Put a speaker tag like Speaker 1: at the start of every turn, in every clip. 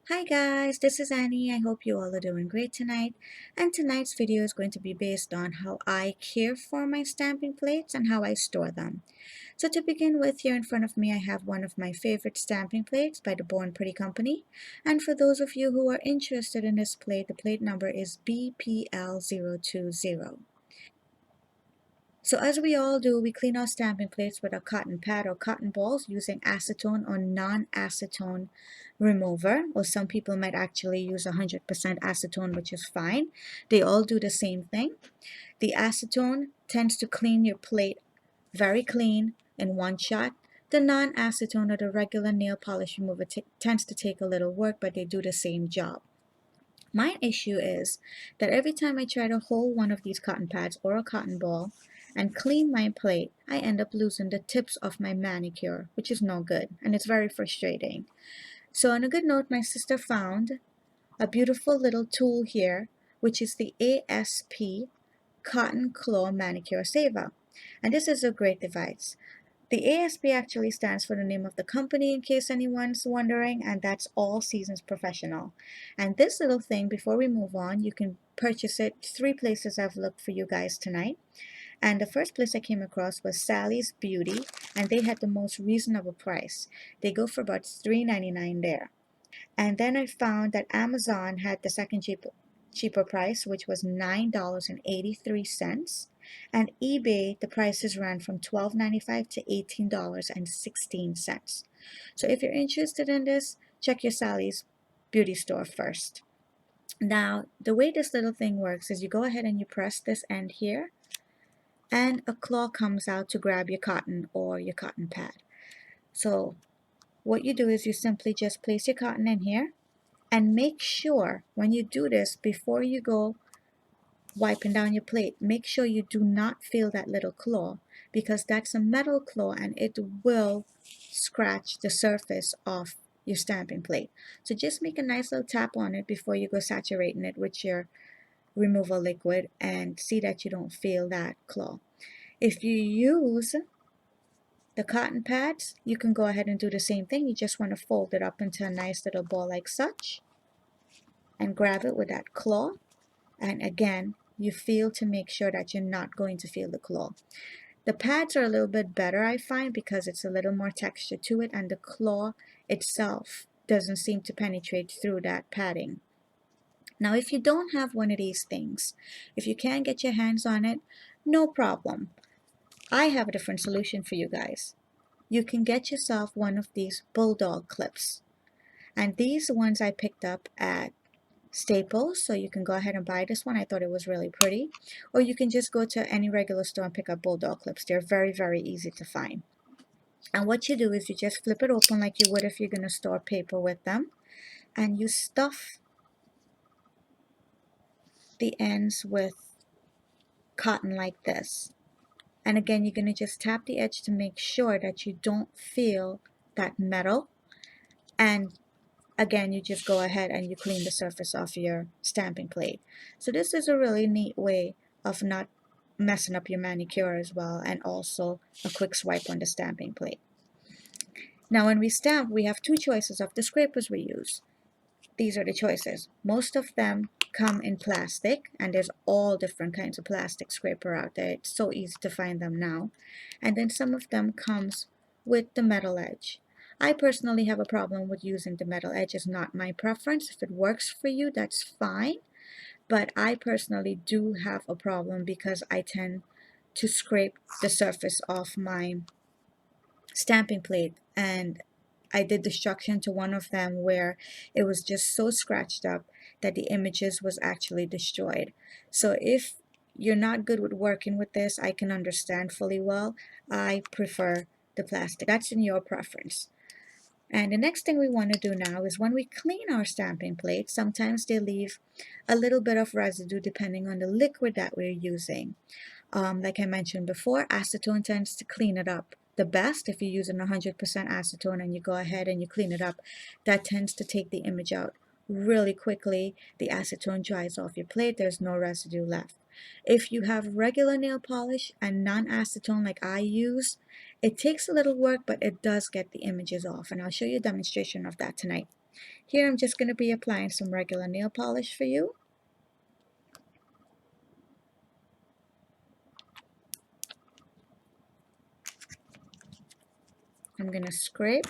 Speaker 1: Hi guys, this is Annie. I hope you all are doing great tonight. And tonight's video is going to be based on how I care for my stamping plates and how I store them. So to begin with, here in front of me I have one of my favorite stamping plates by the Born Pretty Company. And for those of you who are interested in this plate, the plate number is BPL020. So as we all do, we clean our stamping plates with a cotton pad or cotton balls using acetone or non-acetone remover, or some people might actually use 100% acetone, which is fine. They all do the same thing. The acetone tends to clean your plate very clean in one shot. The non-acetone or the regular nail polish remover tends to take a little work, but they do the same job. My issue is that every time I try to hold one of these cotton pads or a cotton ball and clean my plate, I end up losing the tips of my manicure, which is no good, and it's very frustrating. So on a good note, my sister found a beautiful little tool here, which is the ASP Cotton Claw Manicure Saver. And this is a great device. The ASP actually stands for the name of the company, in case anyone's wondering, and that's All Seasons Professional. And this little thing, before we move on, you can purchase it three places I've looked for you guys tonight. And the first place I came across was Sally's Beauty, and they had the most reasonable price. They go for about $3.99 there. And then I found that Amazon had the second cheaper price, which was $9.83. And eBay, the prices ran from $12.95 to $18.16. So if you're interested in this, check your Sally's beauty store first. Now, the way this little thing works is you go ahead and you press this end here, and a claw comes out to grab your cotton or your cotton pad. So what you do is you simply just place your cotton in here, and make sure when you do this, before you go wiping down your plate, make sure you do not feel that little claw, because that's a metal claw and it will scratch the surface of your stamping plate. So just make a nice little tap on it before you go saturating it with your removal liquid, and see that you don't feel that claw. If you use the cotton pads, you can go ahead and do the same thing. You just want to fold it up into a nice little ball like such and grab it with that claw. And again, you feel to make sure that you're not going to feel the claw. The pads are a little bit better, I find, because it's a little more texture to it, and the claw itself doesn't seem to penetrate through that padding. Now, if you don't have one of these things, if you can't get your hands on it, no problem. I have a different solution for you guys. You can get yourself one of these bulldog clips. And these ones I picked up at Staples, so you can go ahead and buy this one. I thought it was really pretty. Or you can just go to any regular store and pick up bulldog clips. They're very, very easy to find. And what you do is you just flip it open like you would if you're going to store paper with them. And you stuff the ends with cotton like this. And again, you're going to just tap the edge to make sure that you don't feel that metal. And again, you just go ahead and you clean the surface off your stamping plate. So this is a really neat way of not messing up your manicure as well, and also a quick swipe on the stamping plate. Now when we stamp, we have two choices of the scrapers we use. These are the choices. Most of them come in plastic, and there's all different kinds of plastic scraper out there. It's so easy to find them now. And then some of them comes with the metal edge. I personally have a problem with using the metal edge. It's not my preference. If it works for you, that's fine. But I personally do have a problem because I tend to scrape the surface off my stamping plate, and I did destruction to one of them where it was just so scratched up that the images was actually destroyed. So if you're not good with working with this, I can understand fully well. I prefer the plastic. That's in your preference. And the next thing we want to do now is when we clean our stamping plate, sometimes they leave a little bit of residue depending on the liquid that we're using. Like I mentioned before, acetone tends to clean it up the best. If you're using 100% acetone and you go ahead and you clean it up, that tends to take the image out really quickly. The acetone dries off your plate, there's no residue left. If you have regular nail polish and non-acetone like I use, it takes a little work, but it does get the images off, and I'll show you a demonstration of that tonight. Here I'm just going to be applying some regular nail polish for you. I'm going to scrape.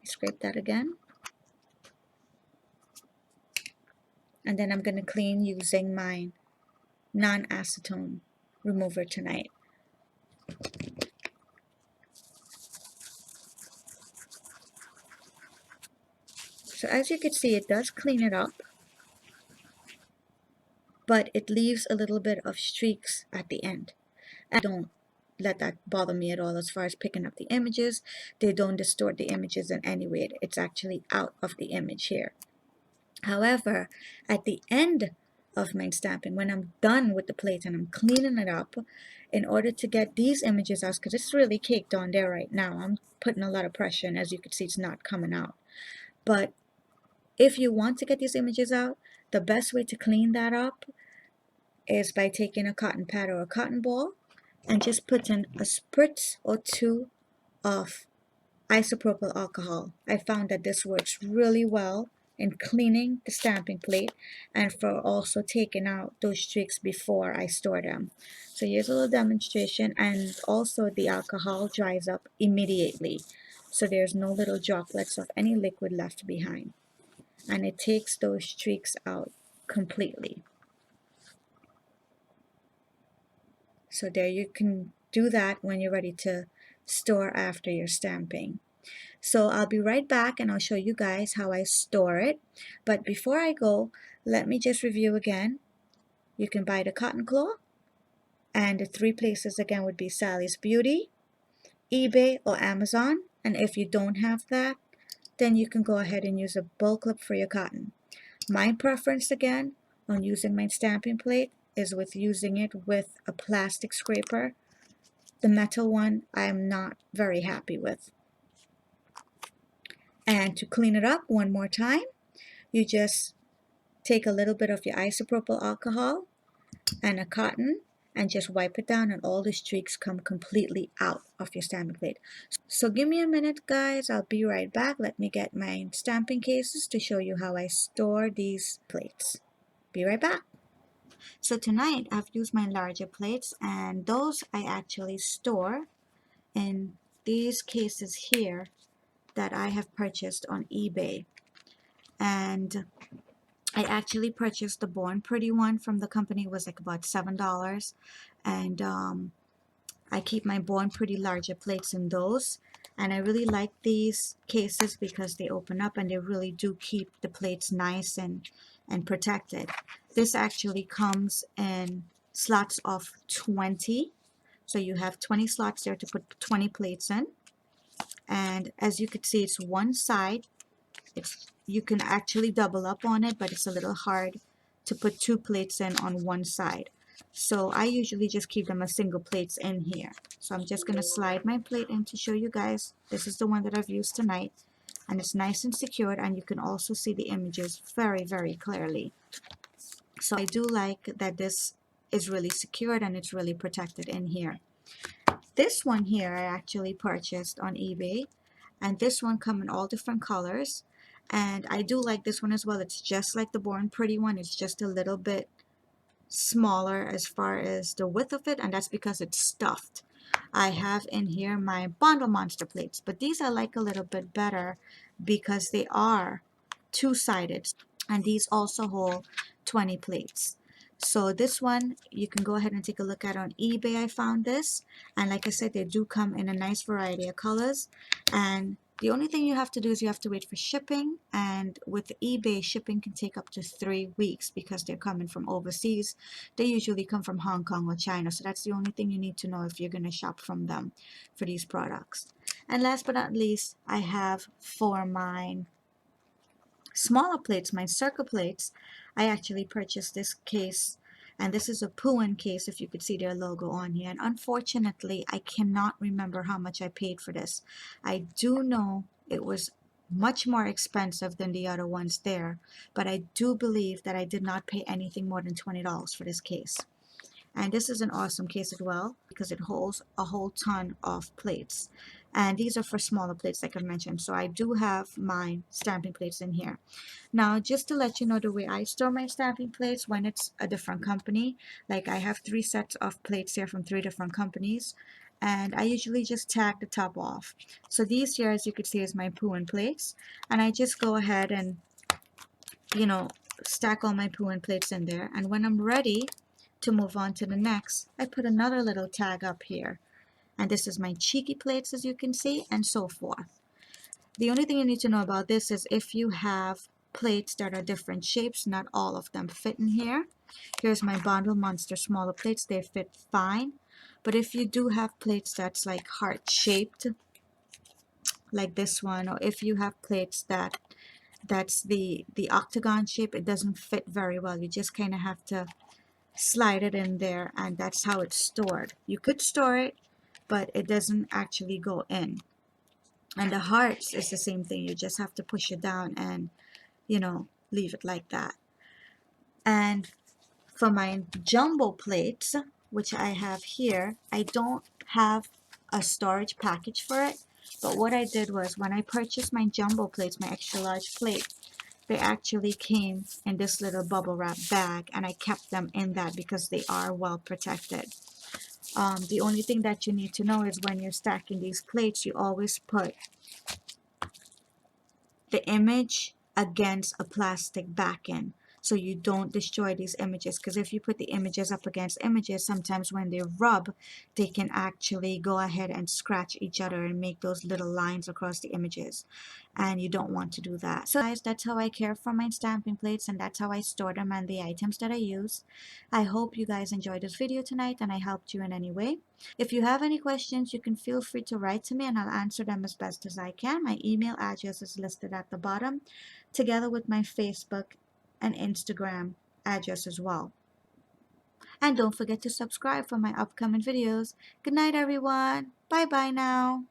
Speaker 1: Scrape that again. And then I'm going to clean using my non-acetone remover tonight. So as you can see, it does clean it up, but it leaves a little bit of streaks at the end. I don't let that bother me at all as far as picking up the images. They don't distort the images in any way. It's actually out of the image here. However, at the end of my stamping, when I'm done with the plate and I'm cleaning it up, in order to get these images out, because it's really caked on there right now, I'm putting a lot of pressure, and as you can see, it's not coming out. But if you want to get these images out, the best way to clean that up is by taking a cotton pad or a cotton ball and just putting a spritz or two of isopropyl alcohol. I found that this works really well in cleaning the stamping plate and for also taking out those streaks before I store them. So here's a little demonstration, and also the alcohol dries up immediately, so there's no little droplets of any liquid left behind, and it takes those streaks out completely. So there, you can do that when you're ready to store after your stamping. So I'll be right back and I'll show you guys how I store it. But before I go, let me just review again. You can buy the cotton claw, and the three places again would be Sally's Beauty, eBay, or Amazon. And if you don't have that, then you can go ahead and use a bull clip for your cotton. My preference again on using my stamping plate is with using it with a plastic scraper. The metal one I am not very happy with. And to clean it up one more time, you just take a little bit of your isopropyl alcohol and a cotton and just wipe it down, and all the streaks come completely out of your stamping plate. So give me a minute, guys. I'll be right back. Let me get my stamping cases to show you how I store these plates. Be right back. So tonight I've used my larger plates, and those I actually store in these cases here that I have purchased on eBay. And I actually purchased the Born Pretty one from the company. It was like about $7, and I keep my Born Pretty larger plates in those, and I really like these cases because they open up and they really do keep the plates nice and protected. This actually comes in slots of 20, so you have 20 slots there to put 20 plates in. And as you can see, it's one side. You can actually double up on it, but it's a little hard to put two plates in on one side. So I usually just keep them as single plates in here. So I'm just going to slide my plate in to show you guys. This is the one that I've used tonight, and it's nice and secured, and you can also see the images very, very clearly. So I do like that this is really secured and it's really protected in here. This one here I actually purchased on eBay, and this one comes in all different colors, and I do like this one as well. It's just like the Born Pretty one. It's just a little bit smaller as far as the width of it, and that's because it's stuffed. I have in here my Bondle Monster plates, but these I like a little bit better because they are two-sided, and these also hold 20 plates. So this one you can go ahead and take a look at on eBay. I found this, and like I said, they do come in a nice variety of colors, and the only thing you have to do is you have to wait for shipping, and with eBay, shipping can take up to 3 weeks because they're coming from overseas. They usually come from Hong Kong or China, so that's the only thing you need to know if you're going to shop from them for these products. And last but not least, I have for mine smaller plates, my circle plates, I actually purchased this case, and this is a Pooin case, if you could see their logo on here. And unfortunately, I cannot remember how much I paid for this. I do know it was much more expensive than the other ones there, but I do believe that I did not pay anything more than $20 for this case. And this is an awesome case as well because it holds a whole ton of plates. And these are for smaller plates like I mentioned. So I do have my stamping plates in here. Now, just to let you know the way I store my stamping plates when it's a different company, like I have 3 sets of plates here from 3 different companies, and I usually just tag the top off. So these here, as you can see, is my Poohin plates, and I just go ahead and, you know, stack all my Poohin plates in there, and when I'm ready to move on to the next, I put another little tag up here, and this is my cheeky plates, as you can see, and so forth. The only thing you need to know about this is if you have plates that are different shapes, not all of them fit in here. Here's my Bondle Monster smaller plates, they fit fine. But if you do have plates that's like heart shaped, like this one, or if you have plates that's the octagon shape, it doesn't fit very well. You just kind of have to slide it in there, and that's how it's stored. You could store it, but it doesn't actually go in. And the hearts is the same thing. You just have to push it down and, you know, leave it like that. And for my jumbo plates, which I have here, I don't have a storage package for it. But what I did was when I purchased my jumbo plates, my extra large plate, they actually came in this little bubble wrap bag, and I kept them in that because they are well protected. The only thing that you need to know is when you're stacking these plates, you always put the image against a plastic backing so you don't destroy these images, because if you put the images up against images, sometimes when they rub, they can actually go ahead and scratch each other and make those little lines across the images, and you don't want to do that. So guys, that's how I care for my stamping plates, and that's how I store them and the items that I use. I hope you guys enjoyed this video tonight and I helped you in any way. If you have any questions, you can feel free to write to me and I'll answer them as best as I can. My email address is listed at the bottom, together with my Facebook and Instagram address as well. And don't forget to subscribe for my upcoming videos. Good night, everyone. Bye bye now.